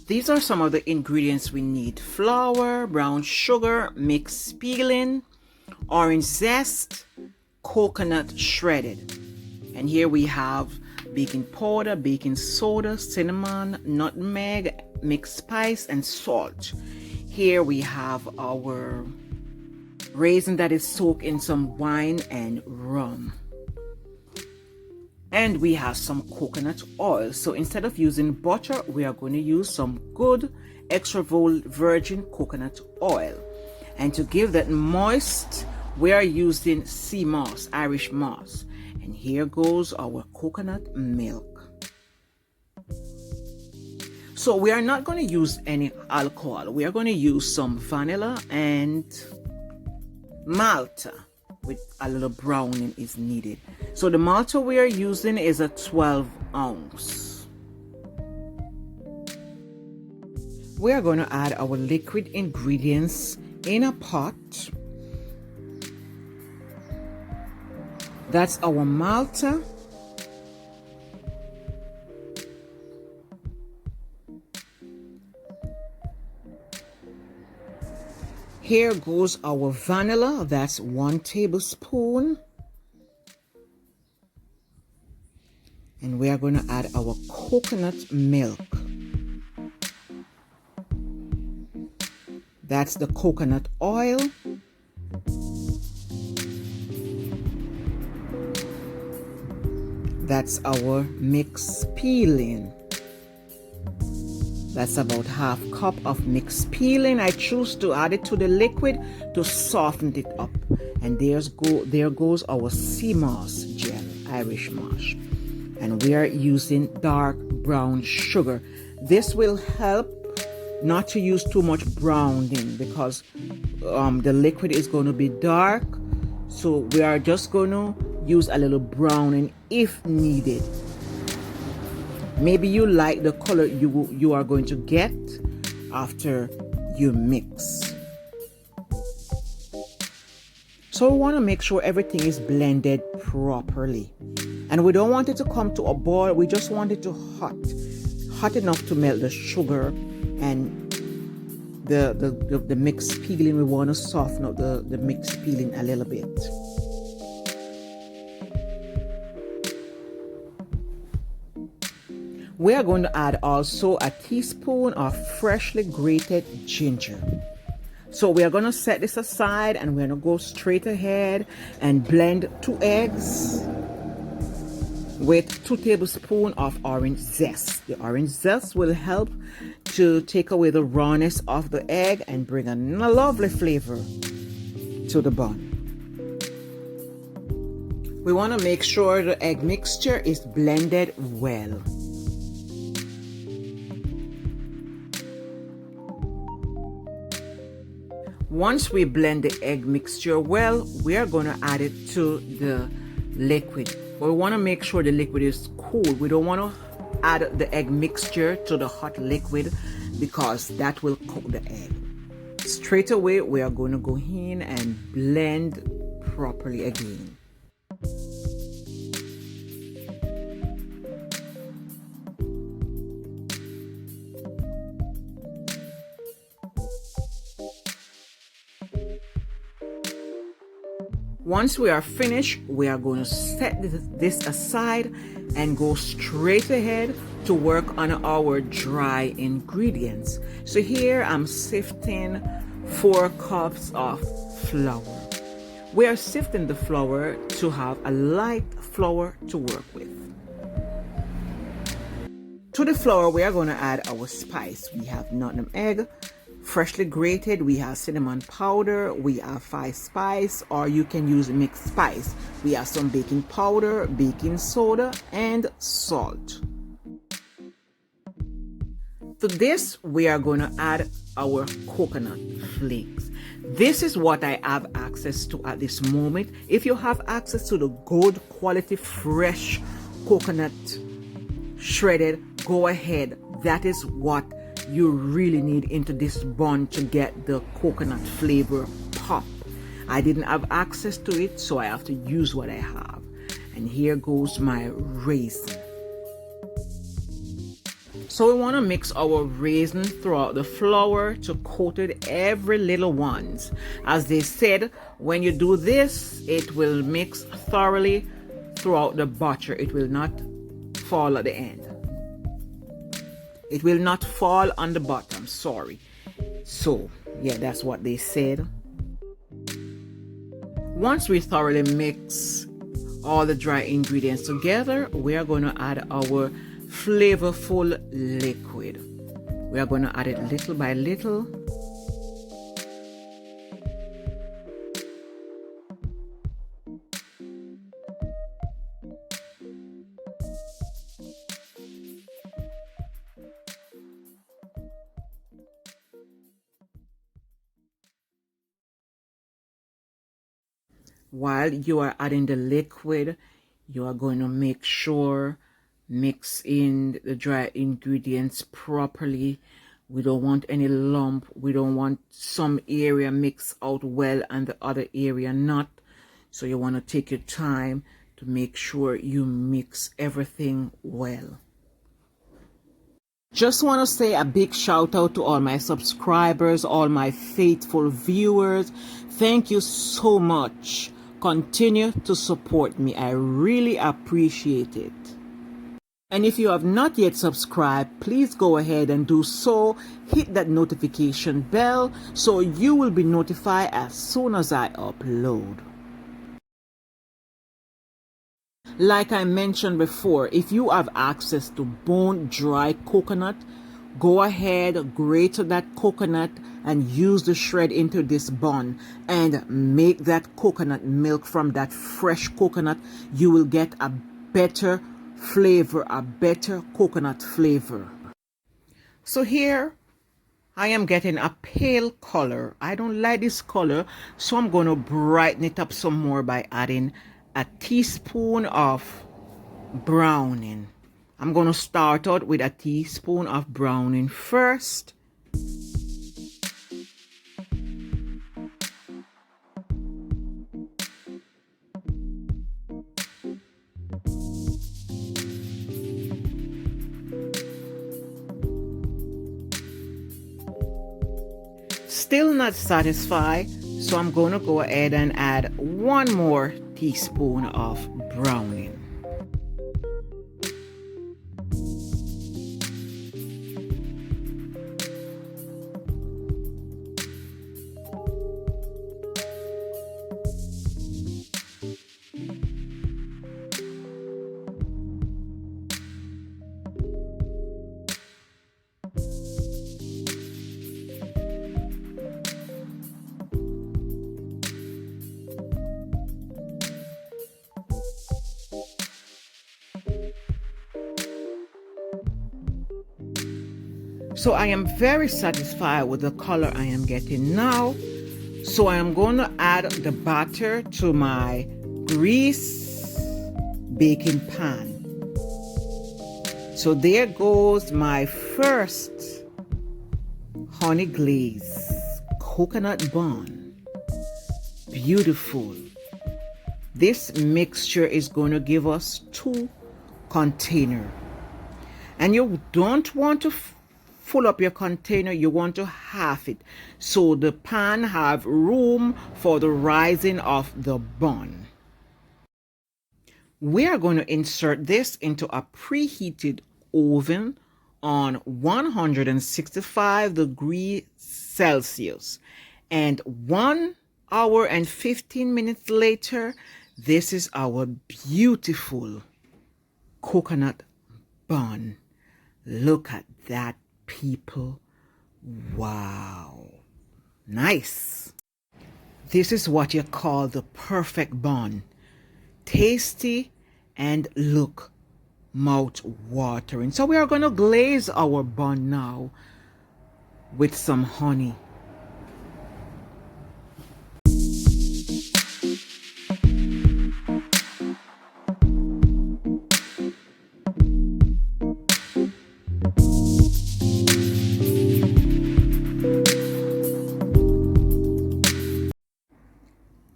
These are some of the ingredients we need: flour, brown sugar, mixed peeling, orange zest, coconut shredded. And here we have baking powder, baking soda, cinnamon, nutmeg, mixed spice, and salt. Here we have our raisin that is soaked in some wine and rum. And we have some coconut oil. So instead of using butter, we are going to use some good extra virgin coconut oil. And to give that moist, we are using sea moss, Irish moss. And here goes our coconut milk. So we are not going to use any alcohol. We are going to use some vanilla and malta with a little browning is needed. So the malta we are using is a 12 ounce. We are going to add our liquid ingredients in a pot. That's our malta. Here goes our vanilla, that's 1 tablespoon. And we are going to add our coconut milk. That's the coconut oil. That's our mixed peeling. That's about half cup of mixed peeling. I choose to add it to the liquid to soften it up. And there goes our sea moss gel, Irish moss. And we are using dark brown sugar. This will help not to use too much browning because the liquid is going to be dark. So we are just going to use a little browning if needed. Maybe you like the color you are going to get after you mix. So we want to make sure everything is blended properly. And we don't want it to come to a boil. We just want it to hot enough to melt the sugar and the mixed peeling. We want to soften up the mixed peeling a little bit. We are going to add also a teaspoon of freshly grated ginger. So we are going to set this aside and we're going to go straight ahead and blend 2 eggs with 2 tablespoons of orange zest. The orange zest will help to take away the rawness of the egg and bring a lovely flavor to the bun. We want to make sure the egg mixture is blended well. Once we blend the egg mixture well, we are going to add it to the liquid. But we want to make sure the liquid is cool. We don't want to add the egg mixture to the hot liquid because that will cook the egg. Straight away, we are going to go in and blend properly again. Once we are finished, we are going to set this aside and go straight ahead to work on our dry ingredients. So here I'm sifting 4 cups of flour. We are sifting the flour to have a light flour to work with. To the flour, we are going to add our spice. We have nutmeg, freshly grated, we have cinnamon powder, we have 5 spice, or you can use mixed spice. We have some baking powder, baking soda, and salt. To this, we are going to add our coconut flakes. This is what I have access to at this moment. If you have access to the good quality fresh coconut shredded, go ahead. That is what you really need into this bun to get the coconut flavor pop. I didn't have access to it, so I have to use what I have. And here goes my raisin. So we want to mix our raisins throughout the flour to coat it every little ones. As they said, when you do this, it will mix thoroughly throughout the butter. It will not fall at the end. It will not fall on the bottom, sorry. So, yeah, that's what they said. Once we thoroughly mix all the dry ingredients together, we are going to add our flavorful liquid. We are going to add it little by little. While you are adding the liquid, you are going to make sure mix in the dry ingredients properly. We don't want any lump. We don't want some area mix out well and the other area not. So you want to take your time to make sure you mix everything well. Just want to say a big shout out to all my subscribers, all my faithful viewers. Thank you so much. Continue to support me. I really appreciate it. And if you have not yet subscribed, please go ahead and do so. Hit that notification bell so you will be notified as soon as I upload. Like I mentioned before, if you have access to bone dry coconut, go ahead, grate that coconut and use the shred into this bun and make that coconut milk from that fresh coconut. You will get a better flavor, a better coconut flavor. So here I am getting a pale color. I don't like this color, so I'm going to brighten it up some more by adding a teaspoon of browning. I'm going to start out with a teaspoon of browning first. Still not satisfied, so I'm going to go ahead and add one more teaspoon of browning. So I am very satisfied with the color I am getting now. So I am going to add the batter to my grease baking pan. So there goes my first honey glaze coconut bun. Beautiful. This mixture is going to give us 2 containers. And you don't want to full up your container, you want to half it so the pan have room for the rising of the bun. We are going to insert this into a preheated oven on 165 degrees Celsius, and 1 hour and 15 minutes later, this is our beautiful coconut bun. Look at that, people. Wow, nice. This is what you call the perfect bun. Tasty and look mouth watering. So we are going to glaze our bun now with some honey.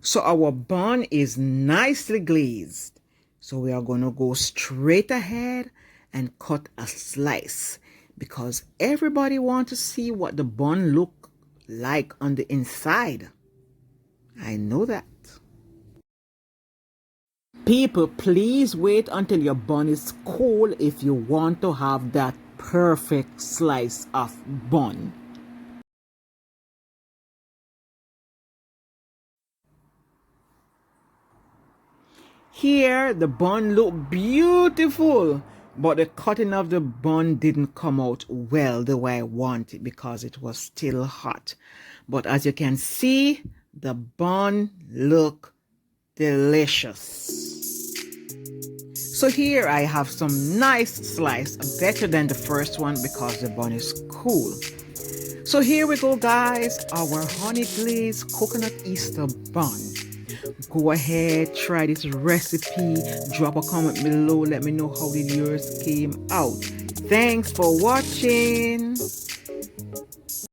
So our bun is nicely glazed. So we are going to go straight ahead and cut a slice. because everybody wants to see what the bun look like on the inside. I know that. People, please wait until your bun is cool if you want to have that perfect slice of bun. Here, the bun looked beautiful, but the cutting of the bun didn't come out well the way I wanted because it was still hot. But as you can see, the bun look delicious. So here I have some nice slice, better than the first one because the bun is cool. So here we go, guys, our honey glazed coconut Easter bun. Go ahead, try this recipe, drop a comment below, let me know how did yours came out. Thanks for watching.